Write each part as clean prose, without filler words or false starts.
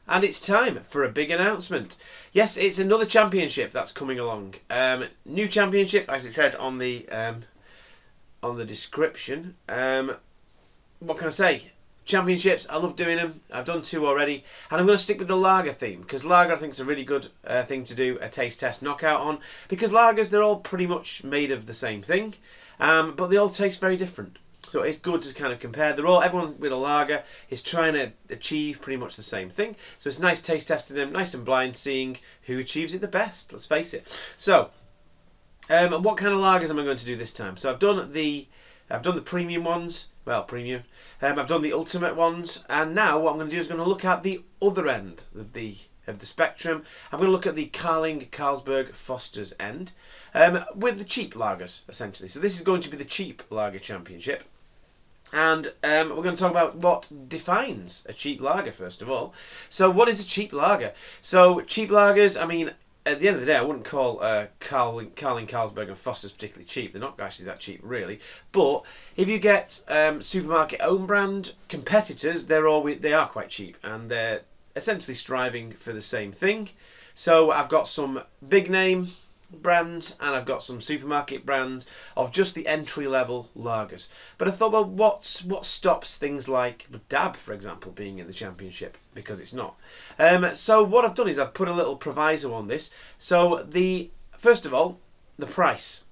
And it's time for a big announcement. Yes, it's another championship that's coming along. New championship, as it said on the description. What can I say? Championships, I love doing them. I've done 2 already, and I'm going to stick with the lager theme because lager I think is a really good thing to do a taste test knockout on, because lagers, they're all pretty much made of the same thing, but they all taste very different. So it's good to kind of compare. Everyone with a lager is trying to achieve pretty much the same thing. So it's nice taste testing them, nice and blind, seeing who achieves it the best. Let's face it. So, what kind of lagers am I going to do this time? So I've done the premium ones. Well, premium. I've done the ultimate ones, and now what I'm going to do is going to look at the other end of the spectrum. I'm going to look at the Carling Carlsberg Foster's end, with the cheap lagers essentially. So this is going to be the cheap lager championship. And we're going to talk about what defines a cheap lager, first of all. So what is a cheap lager? So cheap lagers, I mean, at the end of the day, I wouldn't call Carling, Carlsberg and Foster's particularly cheap. They're not actually that cheap, really. But if you get supermarket own brand competitors, they are quite cheap, and they're essentially striving for the same thing. So I've got some big name brands, and I've got some supermarket brands of just the entry level lagers. But I thought, well, what stops things like DAB, for example, being in the championship? Because it's not. So what I've done is I've put a little proviso on this. So first of all, the price.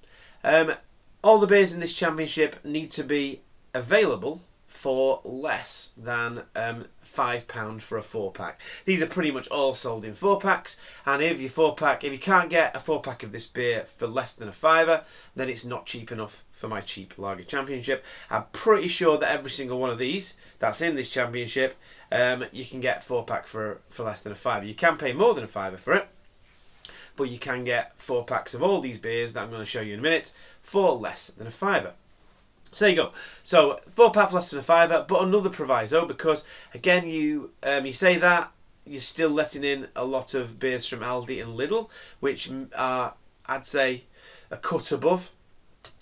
All the beers in this championship need to be available for less than £5 for a 4-pack. These are pretty much all sold in 4-packs, and if you can't get a 4-pack of this beer for less than a £5, then it's not cheap enough for my cheap lager championship. I'm pretty sure that every single one of these that's in this championship, you can get 4-pack for less than a £5. You can pay more than a £5 for it, but you can get 4-packs of all these beers that I'm going to show you in a minute for less than a £5. So there you go. So 4-pack for less than a £5, but another proviso, because again you say that you're still letting in a lot of beers from Aldi and Lidl, which are, I'd say, a cut above.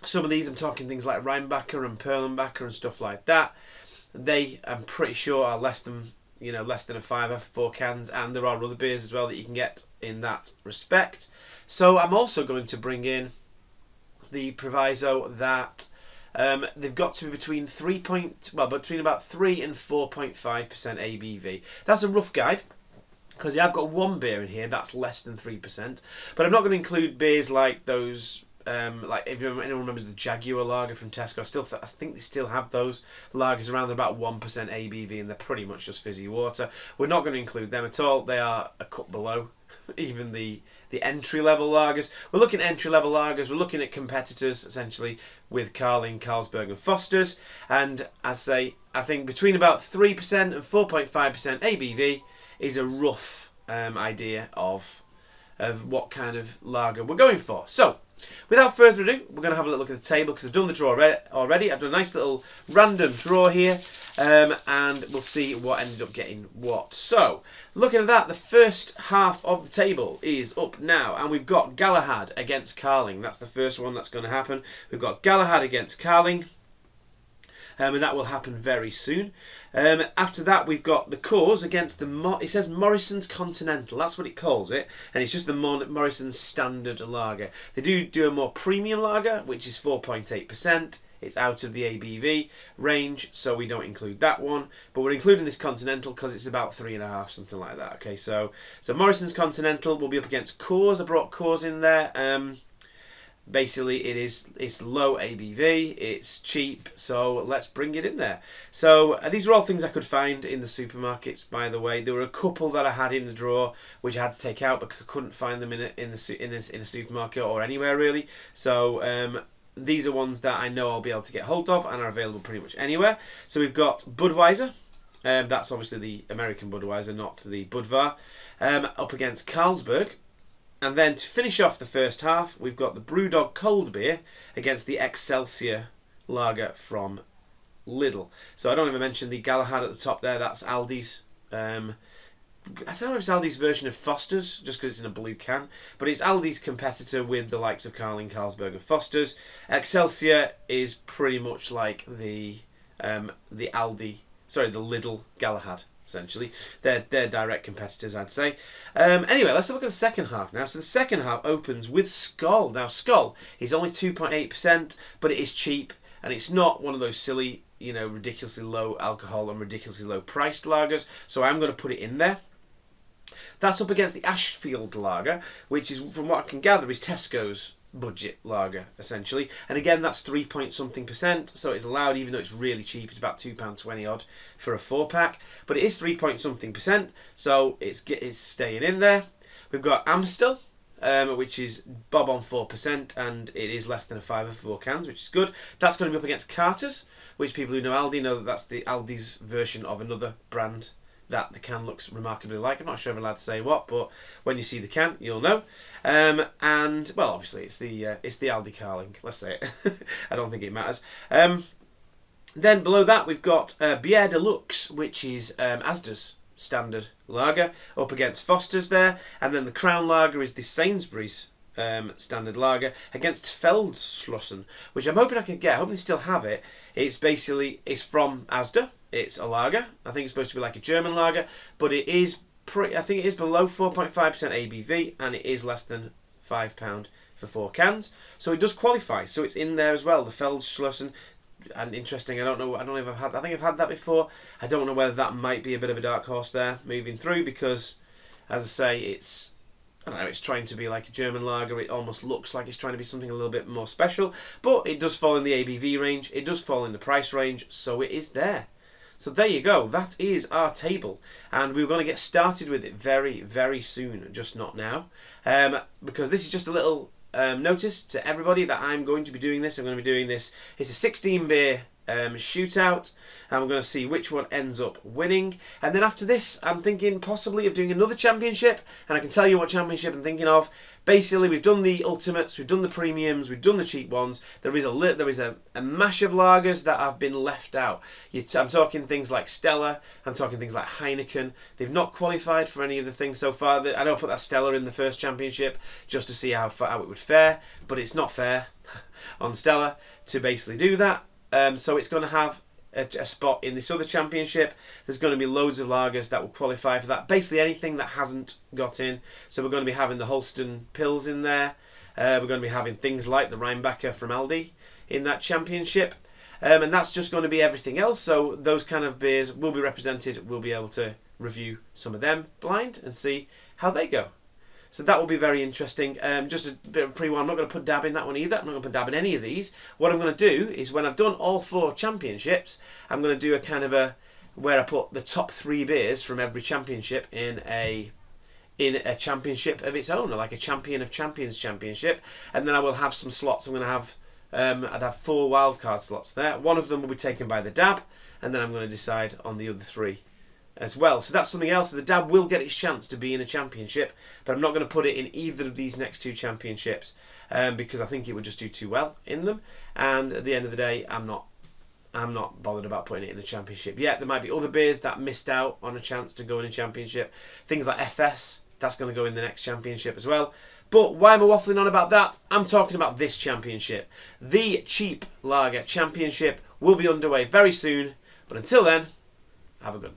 Some of these, I'm talking things like Rheinbacher and Perlenbacher and stuff like that. They, I'm pretty sure, are less than a £5 for 4 cans, and there are other beers as well that you can get in that respect. So I'm also going to bring in the proviso that they've got to be between about 3 and 4.5% ABV. That's a rough guide, because I've got one beer in here that's less than 3%. But I'm not going to include beers like those. Like if anyone remembers the Jaguar lager from Tesco, I think they still have those lagers around about 1% ABV, and they're pretty much just fizzy water. We're not going to include them at all. They are a cut below even the entry level lagers. We're looking at entry level lagers. We're looking at competitors essentially with Carling, Carlsberg, and Foster's. And as I think between about 3% and 4.5% ABV is a rough idea of what kind of lager we're going for. So, without further ado, we're going to have a look at the table, because I've done the draw already. I've done a nice little random draw here, and we'll see what ended up getting what. So, looking at that, the first half of the table is up now, and we've got Galahad against Carling. That's the first one that's going to happen. We've got Galahad against Carling. And that will happen very soon. After that, we've got the Coors against it says Morrison's Continental. That's what it calls it, and it's just the Morrison's Standard Lager. They do a more premium lager, which is 4.8%. It's out of the ABV range, so we don't include that one. But we're including this Continental because it's about 3.5, something like that. Okay, so Morrison's Continental will be up against Coors. I brought Coors in there. Basically, it's low ABV, it's cheap, so let's bring it in there. So these are all things I could find in the supermarkets, by the way. There were a couple that I had in the drawer which I had to take out because I couldn't find them in a supermarket or anywhere really. So these are ones that I know I'll be able to get hold of and are available pretty much anywhere. So we've got Budweiser. That's obviously the American Budweiser, not the Budvar. Up against Carlsberg. And then to finish off the first half, we've got the Brewdog Cold Beer against the Excelsior Lager from Lidl. So I don't even mention the Galahad at the top there. That's Aldi's. I don't know if it's Aldi's version of Foster's, just because it's in a blue can. But it's Aldi's competitor with the likes of Carling, Carlsberg, and Foster's. Excelsior is pretty much like the Lidl Galahad. essentially. They're direct competitors, I'd say. Anyway, let's have a look at the second half now. So the second half opens with Skol. Now, Skol is only 2.8%, but it is cheap, and it's not one of those silly, you know, ridiculously low alcohol and ridiculously low priced lagers, so I'm going to put it in there. That's up against the Ashfield lager, which is, from what I can gather, is Tesco's budget lager, essentially. And again, that's 3-point-something%, so it's allowed, even though it's really cheap. It's about £2.20 odd for a 4-pack, but it is 3-point-something%, so it's staying in there. We've got Amstel, which is bob on 4%, and it is less than a fiver for 4 cans, which is good. That's going to be up against Carter's, which people who know Aldi know that that's the Aldi's version of another brand that the can looks remarkably like. I'm not sure if I'm allowed to say what, but when you see the can, you'll know. And well, obviously it's the Aldi Carling. Let's say it. I don't think it matters. Then below that we've got Bière de Luxe, which is Asda's standard lager, up against Foster's there, and then the Crown Lager is the Sainsbury's standard lager against Feldschlossen, which I'm hoping I can get. I hope they still have it. It's from Asda. It's a lager. I think it's supposed to be like a German lager, but it is I think it is below 4.5% ABV, and it is less than £5 for 4 cans. So it does qualify. So it's in there as well. The Feldschlossen, and interesting. I don't know if I've had. I think I've had that before. I don't know whether that might be a bit of a dark horse there moving through, because, as I say, it's, I don't know, it's trying to be like a German lager. It almost looks like it's trying to be something a little bit more special, but it does fall in the ABV range. It does fall in the price range, so it is there. So there you go. That is our table, and we're going to get started with it very, very soon. Just not now, because this is just a little notice to everybody that I'm going to be doing this. I'm going to be doing this. It's a 16 beer shootout, and we're going to see which one ends up winning. And then after this, I'm thinking possibly of doing another championship, and I can tell you what championship I'm thinking of. Basically, we've done the ultimates, we've done the premiums, we've done the cheap ones. There is a mash of lagers that have been left out. I'm talking things like Stella. I'm talking things like Heineken. They've not qualified for any of the things so far. I know I put that Stella in the first championship just to see how it would fare, but it's not fair on Stella to basically do that. So it's going to have a spot in this other championship. There's going to be loads of lagers that will qualify for that. Basically anything that hasn't got in. So we're going to be having the Holsten Pils in there. We're going to be having things like the Rheinbacher from Aldi in that championship. And that's just going to be everything else. So those kind of beers will be represented. We'll be able to review some of them blind and see how they go. So that will be very interesting. Just a bit of a pre-warning, I'm not going to put Dab in that one either. I'm not going to put Dab in any of these. What I'm going to do is, when I've done all 4 championships, I'm going to do a kind of where I put the top 3 beers from every championship in a championship of its own, or like a Champion of Champions championship. And then I will have some slots. I'm going to have I'd have 4 wildcard slots there. One of them will be taken by the Dab, and then I'm going to decide on the other 3. As well. So that's something else. The Dab will get its chance to be in a championship, but I'm not going to put it in either of these next 2 championships because I think it would just do too well in them. And at the end of the day, I'm not bothered about putting it in a championship yet. There might be other beers that missed out on a chance to go in a championship. Things like FS, that's going to go in the next championship as well. But why am I waffling on about that? I'm talking about this championship. The Cheap Lager Championship will be underway very soon. But until then, have a good one.